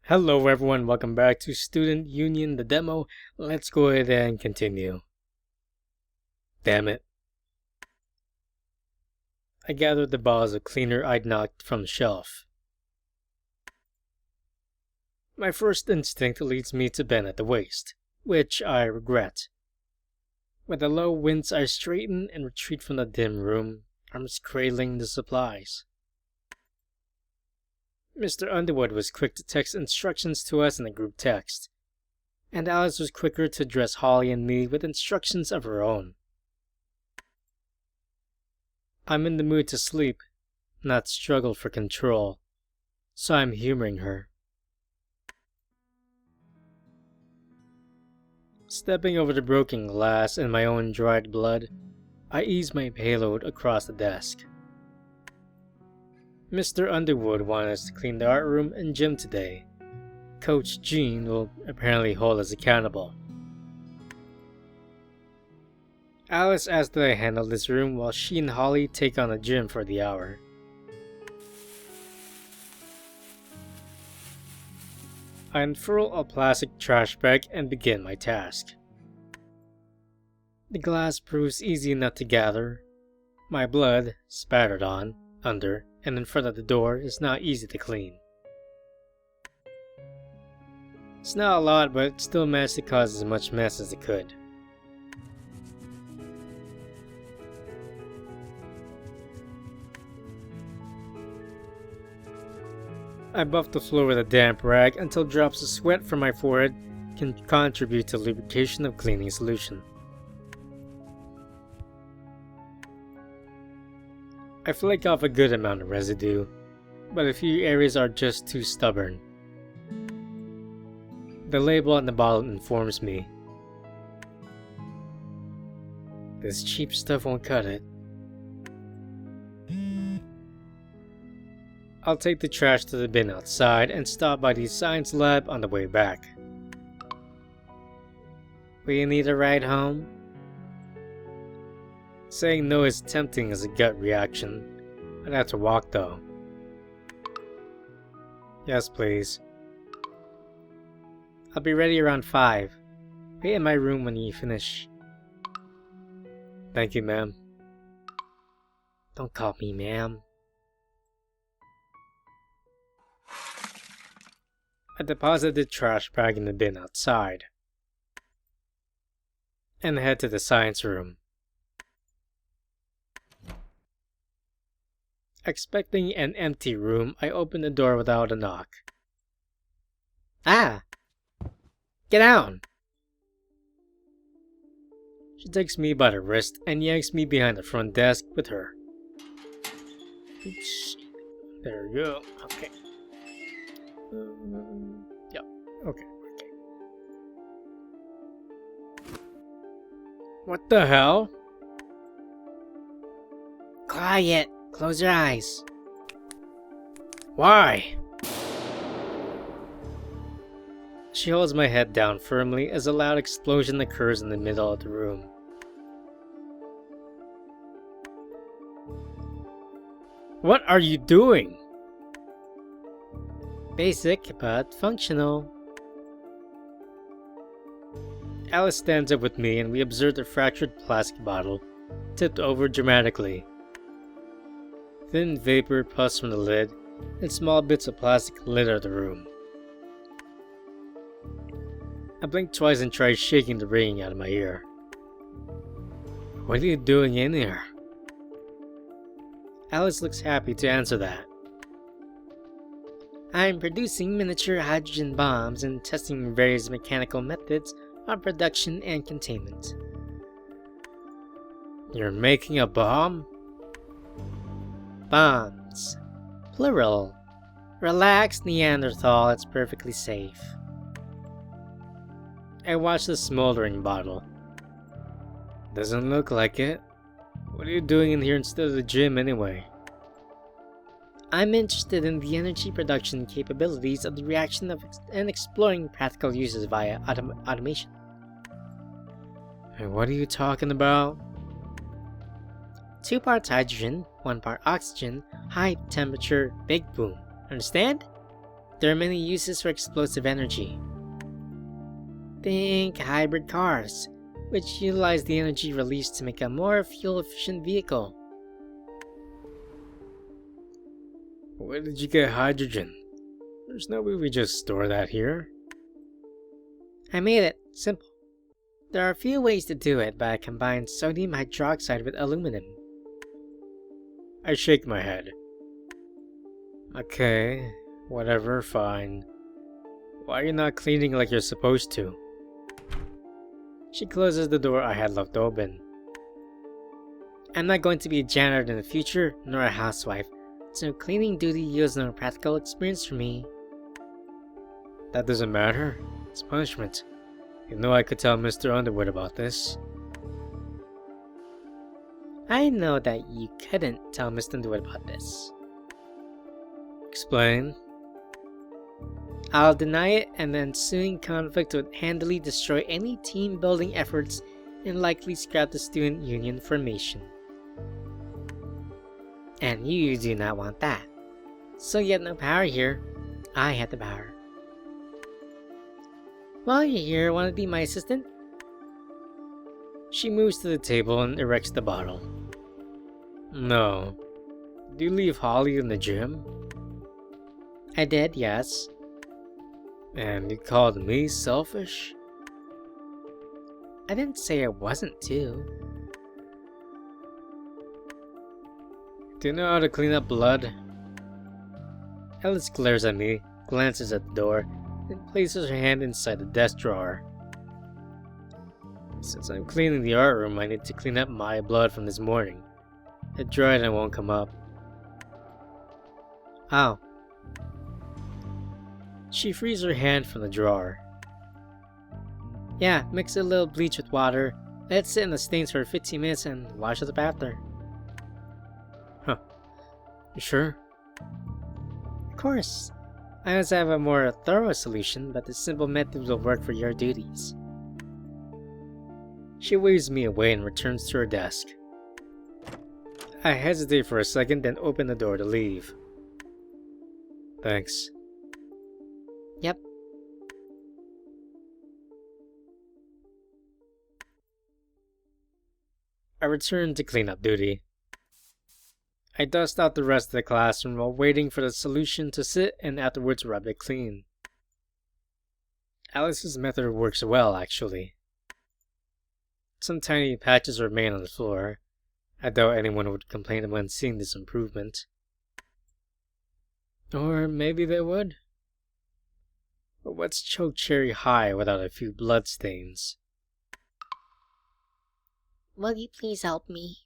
Hello everyone, welcome back to Student Union, the demo. Let's go ahead and continue. Damn it. I gathered the bottles of cleaner I'd knocked from the shelf. My first instinct leads me to bend at the waist, which I regret. With a low wince I straighten and retreat from the dim room, arms cradling the supplies. Mr. Underwood was quick to text instructions to us in a group text, and Alice was quicker to address Holly and me with instructions of her own. I'm in the mood to sleep, not struggle for control, so I'm humoring her. Stepping over the broken glass and my own dried blood, I ease my payload across the desk. Mr. Underwood wanted us to clean the art room and gym today. Coach Jean will apparently hold us accountable. Alice asked that I handle this room while she and Holly take on the gym for the hour. I unfurl a plastic trash bag and begin my task. The glass proves easy enough to gather. My blood, spattered on, under, and in front of the door is not easy to clean. It's not a lot, but it still managed to cause as much mess as it could. I buff the floor with a damp rag until drops of sweat from my forehead can contribute to lubrication of cleaning solution. I flake off a good amount of residue, but a few areas are just too stubborn. The label on the bottle informs me. This cheap stuff won't cut it. I'll take the trash to the bin outside and stop by the science lab on the way back. Will you need a ride home? Saying no is tempting as a gut reaction. I'd have to walk though. Yes, please. I'll be ready around 5. Wait in my room when you finish. Thank you, ma'am. Don't call me ma'am. I deposit the trash bag in the bin outside and head to the science room. Expecting an empty room, I open the door without a knock. Ah! Get down! She takes me by the wrist and yanks me behind the front desk with her. Oops. There we go. Okay. Yep. Okay. What the hell? Quiet! Close your eyes. Why? She holds my head down firmly as a loud explosion occurs in the middle of the room. What are you doing? Basic, but functional. Alice stands up with me and we observe the fractured plastic bottle, tipped over dramatically. Thin vapor puffs from the lid, and small bits of plastic litter the room. I blink twice and try shaking the ringing out of my ear. What are you doing in here? Alice looks happy to answer that. I'm producing miniature hydrogen bombs and testing various mechanical methods of production and containment. You're making a bomb? Bombs. Plural. Relax, Neanderthal, it's perfectly safe. I watch the smoldering bottle. Doesn't look like it. What are you doing in here instead of the gym anyway? I'm interested in the energy production capabilities of the reaction and exploring practical uses via automation. And what are you talking about? 2 parts hydrogen, 1 part oxygen, high temperature, big boom. Understand? There are many uses for explosive energy. Think hybrid cars, which utilize the energy released to make a more fuel-efficient vehicle. Where did you get hydrogen? There's no way we just store that here. I made it. Simple. There are a few ways to do it, but I combined sodium hydroxide with aluminum. I shake my head. Okay, whatever, fine. Why are you not cleaning like you're supposed to? She closes the door I had left open. I'm not going to be a janitor in the future, nor a housewife, so cleaning duty yields no practical experience for me. That doesn't matter. It's punishment. You know I could tell Mr. Underwood about this. I know that you couldn't tell Mr. Underwood about this. Explain. I'll deny it, and the ensuing conflict would handily destroy any team-building efforts and likely scrap the student union formation. And you do not want that. So you have no power here. I have the power. While you're here, want to be my assistant? She moves to the table and erects the bottle. No. Did you leave Holly in the gym? I did, yes. And you called me selfish? I didn't say I wasn't too. Do you know how to clean up blood? Alice glares at me, glances at the door, and places her hand inside the desk drawer. Since I'm cleaning the art room, I need to clean up my blood from this morning. It dried and won't come up. Oh. She frees her hand from the drawer. Yeah, mix a little bleach with water, let it sit in the stains for 15 minutes and wash it up after. Huh. You sure? Of course. I also have a more thorough solution, but the simple method will work for your duties. She waves me away and returns to her desk. I hesitate for a second, then open the door to leave. Thanks. Yep. I return to cleanup duty. I dust out the rest of the classroom while waiting for the solution to sit and afterwards rub it clean. Alice's method works well, actually. Some tiny patches remain on the floor. I doubt anyone would complain when seeing this improvement. Or maybe they would. But what's choke cherry high without a few bloodstains? Will you please help me?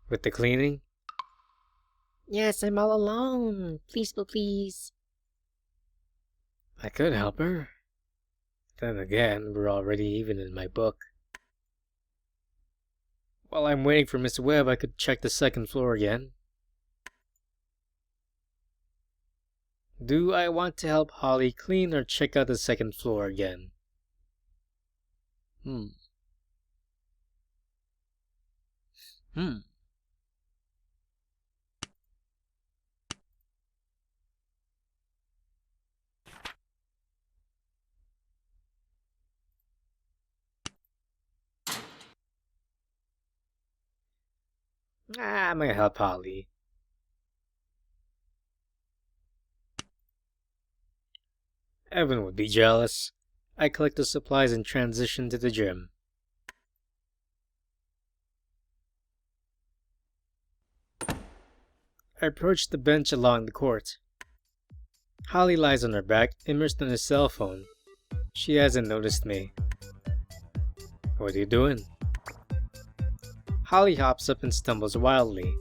With the cleaning? Yes, I'm all alone. Please, please. I could help her. Then again, we're already even in my book. While I'm waiting for Miss Webb, I could check the second floor again. Do I want to help Holly clean or check out the second floor again? I'm gonna help Holly. Evan would be jealous. I collect the supplies and transition to the gym. I approach the bench along the court. Holly lies on her back, immersed in her cell phone. She hasn't noticed me. What are you doing? Holly hops up and stumbles wildly,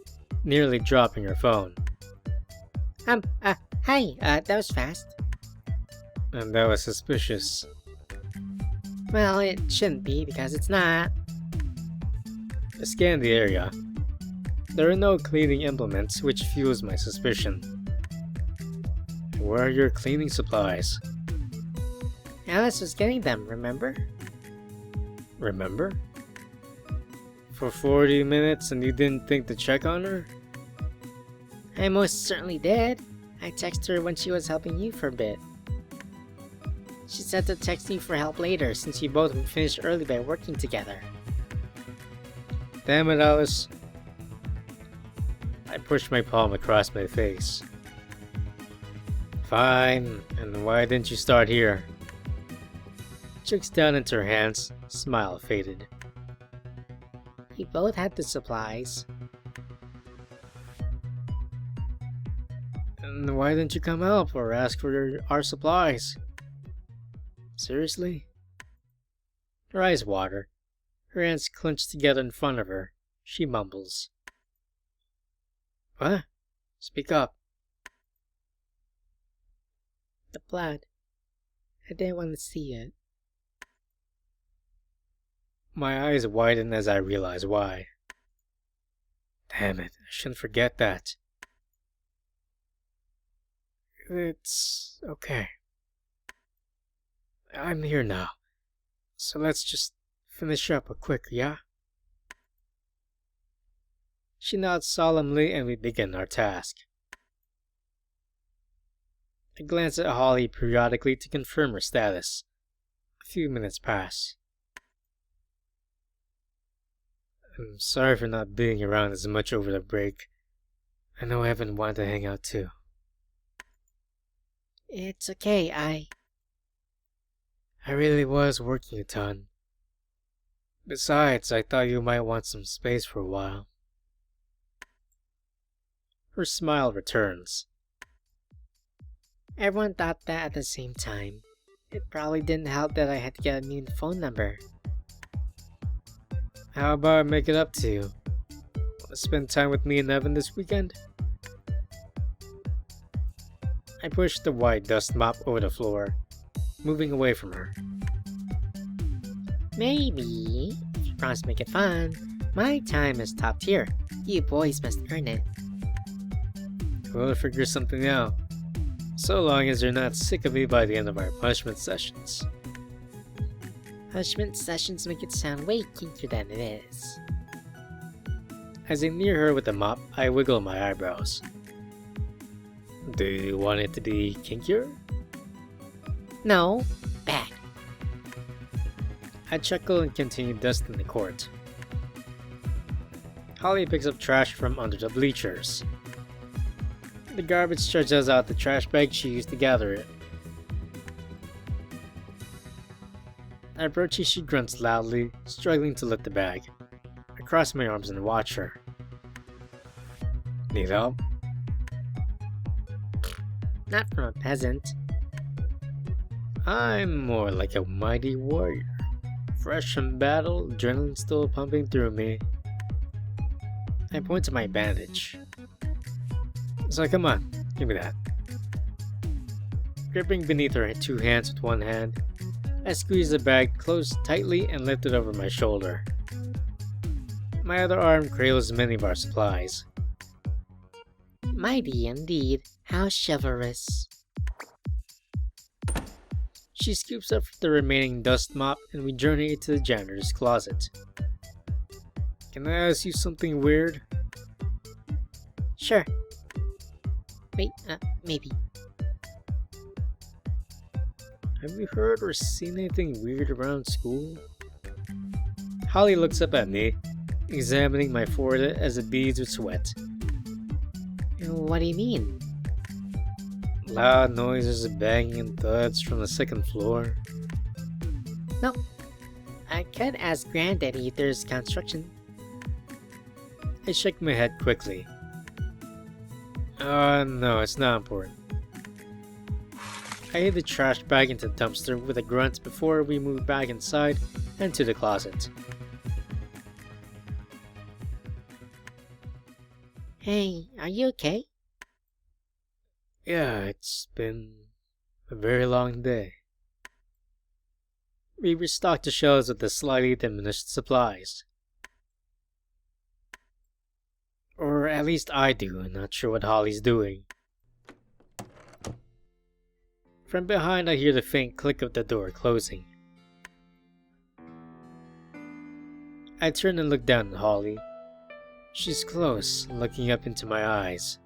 nearly dropping her phone. Hi, that was fast. And that was suspicious. Well, it shouldn't be because it's not. I scan the area. There are no cleaning implements, which fuels my suspicion. Where are your cleaning supplies? Alice was getting them, remember? Remember? For 40 minutes and you didn't think to check on her? I most certainly did. I texted her when she was helping you for a bit. She said to text you for help later since you both would finish early by working together. Damn it, Alice. I pushed my palm across my face. Fine, and why didn't you start here? She looks down into her hands, smile faded. You both had the supplies. And why didn't you come help or ask for our supplies? Seriously? Her eyes water. Her hands clenched together in front of her. She mumbles. What? Speak up. The blood. I didn't want to see it. My eyes widen as I realize why. Damn it, I shouldn't forget that. It's okay. I'm here now. So let's just finish up a quick, yeah? She nods solemnly and we begin our task. I glance at Holly periodically to confirm her status. A few minutes pass. I'm sorry for not being around as much over the break. I know Evan wanted to hang out too. It's okay, I really was working a ton. Besides, I thought you might want some space for a while. Her smile returns. Everyone thought that at the same time. It probably didn't help that I had to get a new phone number. How about I make it up to you? Wanna spend time with me and Evan this weekend? I pushed the white dust mop over the floor, moving away from her. Maybe, if you promise to make it fun. My time is top tier. You boys must earn it. We'll figure something out. So long as you're not sick of me by the end of our punishment sessions. Punishment sessions make it sound way kinkier than it is. As I near her with the mop, I wiggle my eyebrows. Do you want it to be kinkier? No, bad. I chuckle and continue dusting the court. Holly picks up trash from under the bleachers. The garbage stretches out the trash bag she used to gather it. I approach her, she grunts loudly, struggling to lift the bag. I cross my arms and watch her. Need help? Not from a peasant. I'm more like a mighty warrior. Fresh from battle, adrenaline still pumping through me. I point to my bandage. So come on, give me that. Gripping beneath her two hands with one hand, I squeeze the bag closed tightly and lift it over my shoulder. My other arm cradles many of our supplies. Mighty indeed, how chivalrous. She scoops up the remaining dust mop and we journey to the janitor's closet. Can I ask you something weird? Sure. Wait, maybe. Have you heard or seen anything weird around school? Holly looks up at me, examining my forehead as it beads with sweat. What do you mean? Loud noises of banging and thuds from the second floor. No, I could ask Granddaddy if there's construction. I shake my head quickly. No, it's not important. I hid the trash bag into the dumpster with a grunt before we moved back inside and to the closet. Hey, are you okay? Yeah, it's been a very long day. We restocked the shelves with the slightly diminished supplies. Or at least I do, I'm not sure what Holly's doing. From behind I hear the faint click of the door closing. I turn and look down at Holly. She's close, looking up into my eyes.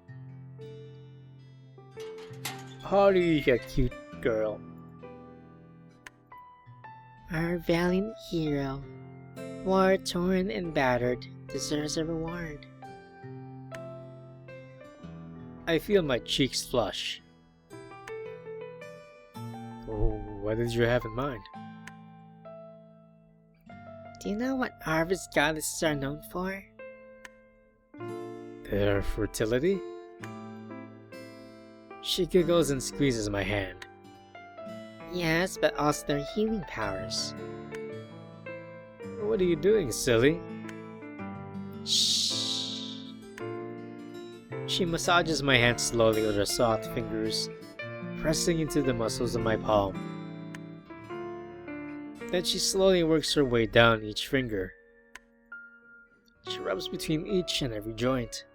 Howdy, you cute girl. Our valiant hero, war-torn and battered, deserves a reward. I feel my cheeks flush. Oh, what did you have in mind? Do you know what harvest goddesses are known for? Their fertility? She giggles and squeezes my hand. Yes, but also their healing powers. What are you doing, silly? Shh. She massages my hand slowly with her soft fingers, pressing into the muscles of my palm. Then she slowly works her way down each finger. She rubs between each and every joint.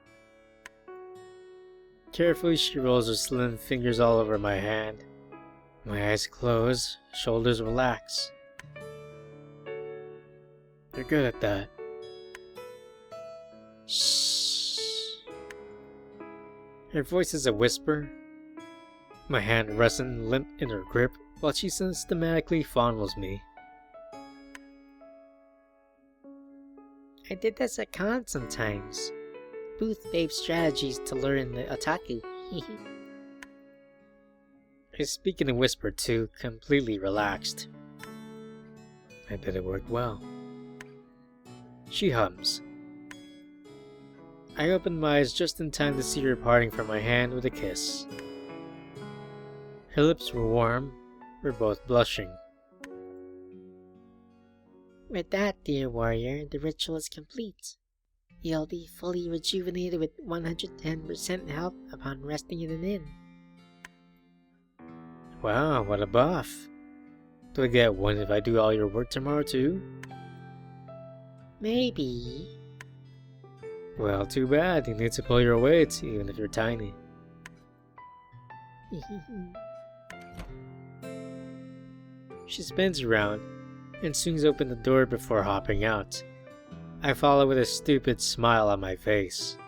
Carefully, she rolls her slim fingers all over my hand. My eyes close, shoulders relax. You're good at that. Shh. Her voice is a whisper. My hand rests limp in her grip while she systematically fondles me. I did this at con sometimes. Booth babe strategies to lure in the otaku. I speak in a whisper too, completely relaxed. I bet it worked well. She hums. I open my eyes just in time to see her parting from my hand with a kiss. Her lips were warm. We're both blushing. With that, dear warrior, the ritual is complete. You'll be fully rejuvenated with 110% health upon resting in an inn. Wow, what a buff. Do I get one if I do all your work tomorrow too? Maybe. Well, too bad. You need to pull your weight, even if you're tiny. She spins around and swings open the door before hopping out. I follow with a stupid smile on my face.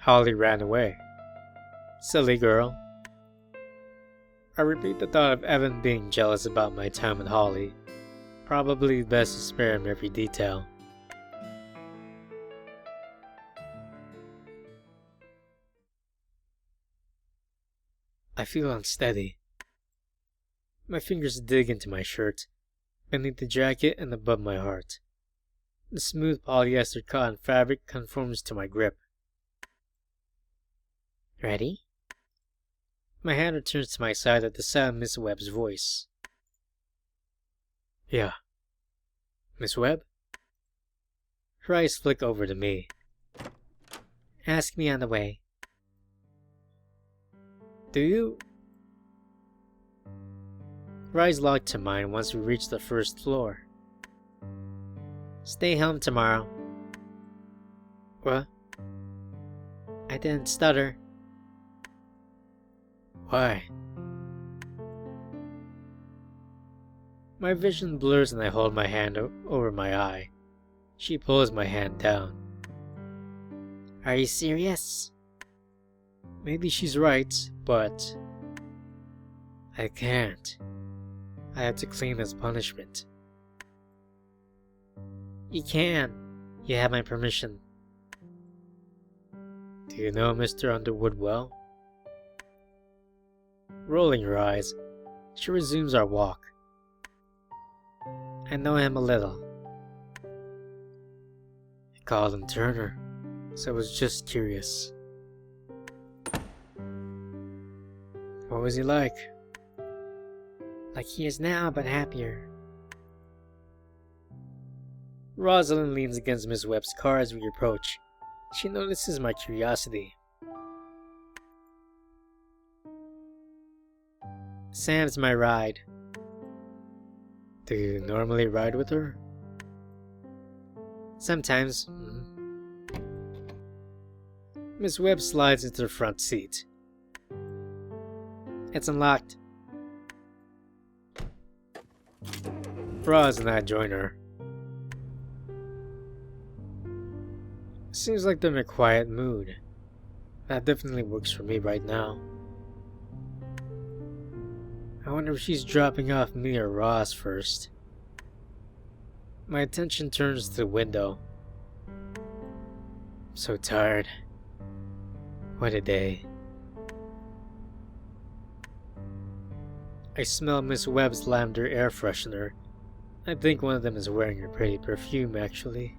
Holly ran away. Silly girl. I repeat the thought of Evan being jealous about my time with Holly. Probably best to spare him every detail. I feel unsteady. My fingers dig into my shirt, beneath the jacket and above my heart. The smooth polyester cotton fabric conforms to my grip. Ready? My hand returns to my side at the sound of Miss Webb's voice. Yeah. Miss Webb? Her eyes flick over to me. Ask me on the way. Do you? Her eyes lock to mine once we reach the first floor. Stay home tomorrow. What? I didn't stutter. Why? My vision blurs and I hold my hand over my eye. She pulls my hand down. Are you serious? Maybe she's right, but I can't. I have to clean as punishment. You can. You have my permission. Do you know Mr. Underwood well? Rolling her eyes, she resumes our walk. I know him a little. I called him Turner, so I was just curious. What was he like? Like he is now, but happier. Rosalind leans against Miss Webb's car as we approach. She notices my curiosity. Sam's my ride. Do you normally ride with her? Sometimes. Miss Webb slides into the front seat. It's unlocked. Roz and I join her. Seems like they're in a quiet mood. That definitely works for me right now. I wonder if she's dropping off me or Ross first. My attention turns to the window. I'm so tired. What a day. I smell Miss Webb's lavender air freshener. I think one of them is wearing her pretty perfume, actually.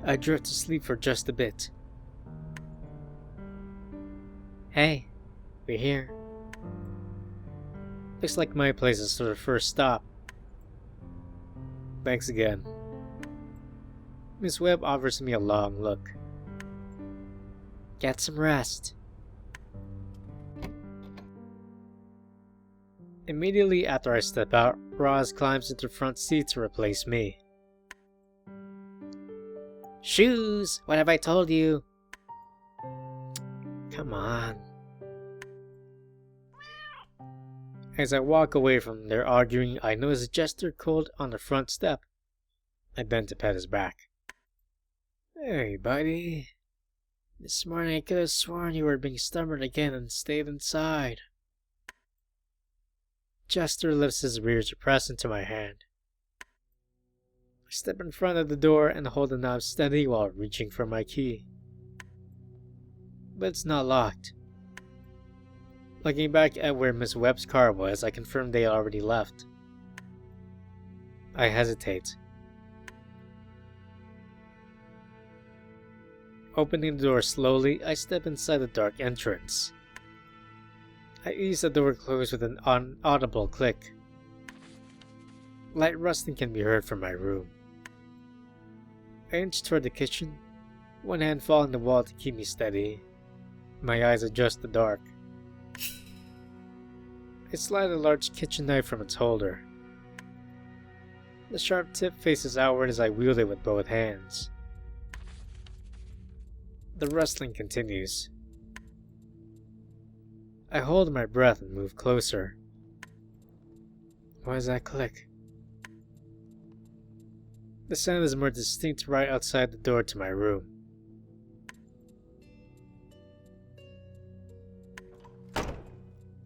I drift to sleep for just a bit. Hey, we're here. Looks like my place is the first stop. Thanks again. Miss Webb offers me a long look. Get some rest. Immediately after I step out, Roz climbs into the front seat to replace me. Shoes! What have I told you? Come on. As I walk away from their arguing, I notice Jester cold on the front step. I bend to pet his back. Hey, buddy. This morning I could have sworn you were being stubborn again and stayed inside. Jester lifts his rear to press into my hand. I step in front of the door and hold the knob steady while reaching for my key. But it's not locked. Looking back at where Miss Webb's car was, I confirm they already left. I hesitate. Opening the door slowly, I step inside the dark entrance. I ease the door closed with an inaudible click. Light rustling can be heard from my room. I inch toward the kitchen, one hand following the wall to keep me steady. My eyes adjust the dark. I slide a large kitchen knife from its holder. The sharp tip faces outward as I wield it with both hands. The rustling continues. I hold my breath and move closer. Why does that click? The sound is more distinct right outside the door to my room.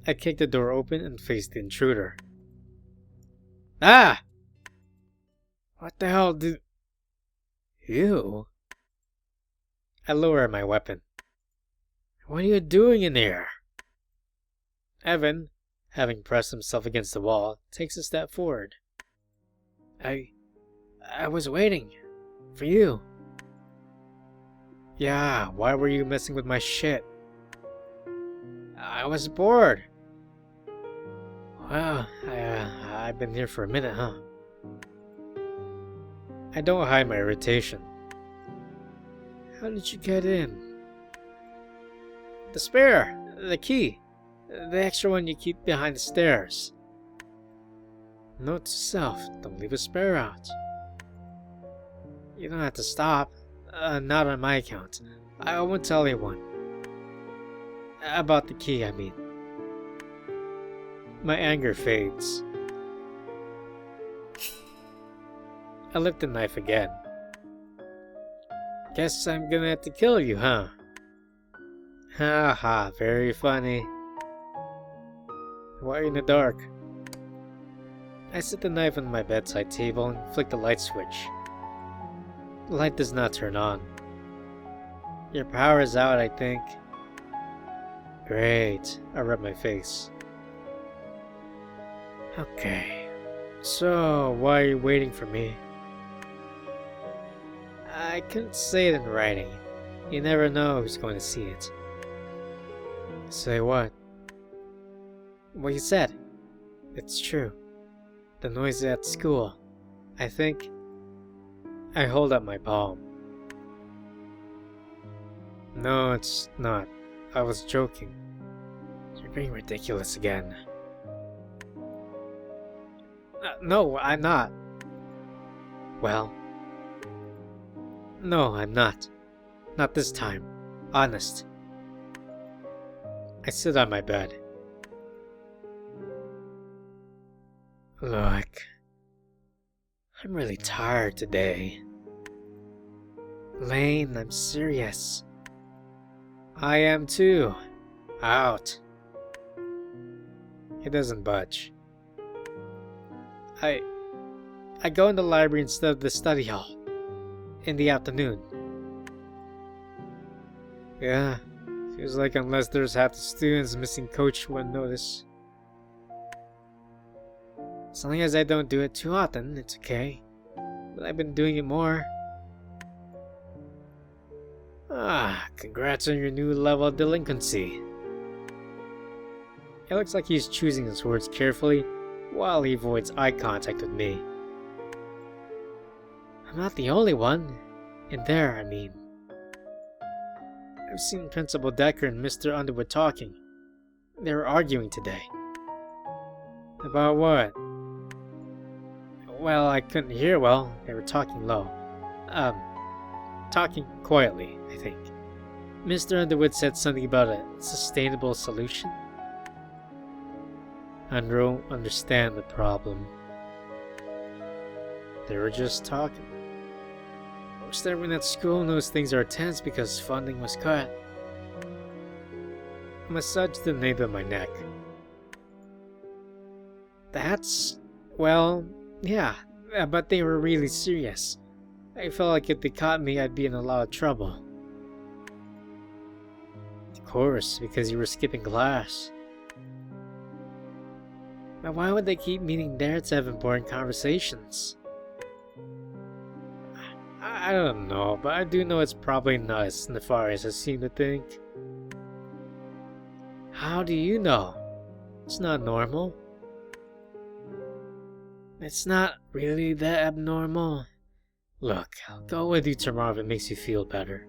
I kick the door open and face the intruder. Ah! What the hell did... You? I lower my weapon. What are you doing in here? Evan, having pressed himself against the wall, takes a step forward. I was waiting for you. Yeah, why were you messing with my shit? I was bored. Well, I've been here for a minute, huh? I don't hide my irritation. How did you get in? The spare, the key. The extra one you keep behind the stairs. Note to self, don't leave a spare out. You don't have to stop. Not on my account. I won't tell anyone. About the key, I mean. My anger fades. I lift the knife again. Guess I'm gonna have to kill you, huh? Ha ha, very funny. Why are you in the dark? I set the knife on my bedside table and flick the light switch. The light does not turn on. Your power is out, I think. Great. I rub my face. Okay. So, why are you waiting for me? I couldn't say it in writing. You never know who's going to see it. Say what? What you said. It's true. The noise at school. I think... I hold up my palm. No, it's not. I was joking. You're being ridiculous again. No, I'm not. Well... No, I'm not. Not this time. Honest. I sit on my bed. Look. I'm really tired today. Lane, I'm serious. I am too. Out. He doesn't budge. I go in the library instead of the study hall. In the afternoon. Yeah, feels like unless there's half the students missing, coach wouldn't notice. As long as I don't do it too often, it's okay. But I've been doing it more. Congrats on your new level of delinquency. It looks like he's choosing his words carefully while he avoids eye contact with me. I'm not the only one. In there, I mean. I've seen Principal Decker and Mr. Underwood talking. They were arguing today. About what? Well, I couldn't hear well. They were talking low. Talking quietly, I think. Mr. Underwood said something about a sustainable solution. I don't understand the problem. They were just talking. Most everyone at school knows things are tense because funding was cut. I massaged the nape of my neck. Well, yeah, but they were really serious. I felt like if they caught me, I'd be in a lot of trouble. Of course, because you were skipping class. But why would they keep meeting there to have important conversations? I don't know, but I do know it's probably not as nefarious as I seem to think. How do you know? It's not normal. It's not really that abnormal. Look, I'll go with you tomorrow if it makes you feel better.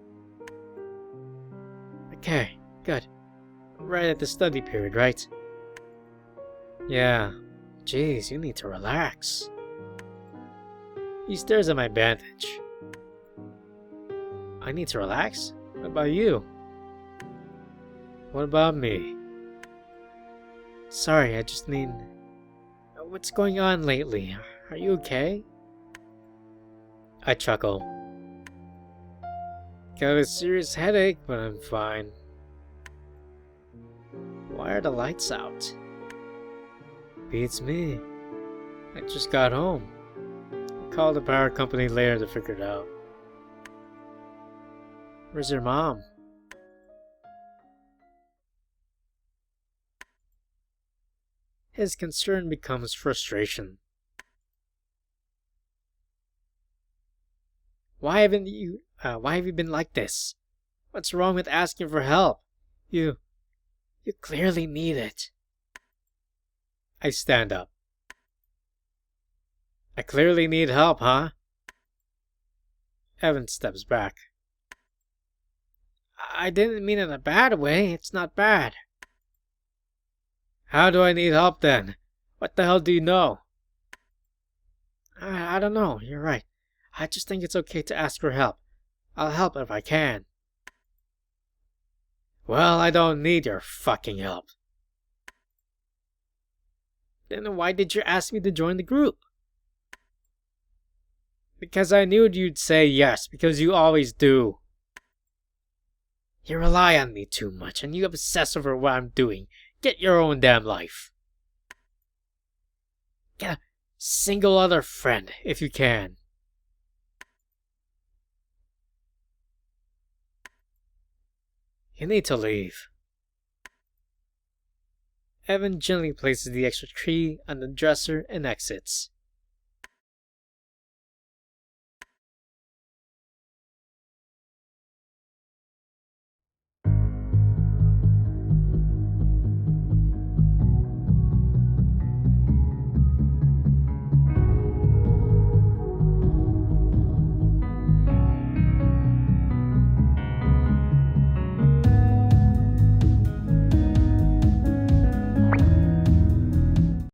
Okay, good. Right at the study period, right? Yeah. Jeez, you need to relax. He stares at my bandage. I need to relax? What about you? What about me? Sorry, I just mean... What's going on lately? Are you okay? I chuckle. Got a serious headache, but I'm fine. Why are the lights out? Beats me. I just got home. I'll call the power company later to figure it out. Where's your mom? His concern becomes frustration. Why have you been like this? What's wrong with asking for help? You clearly need it. I stand up. I clearly need help, huh? Evan steps back. I didn't mean it in a bad way. It's not bad. How do I need help then? What the hell do you know? I don't know. You're right. I just think it's okay to ask for help. I'll help if I can. Well, I don't need your fucking help. Then why did you ask me to join the group? Because I knew you'd say yes, because you always do. You rely on me too much, and you obsess over what I'm doing. Get your own damn life. Get a single other friend, if you can. You need to leave. Evan gently places the extra key on the dresser and exits.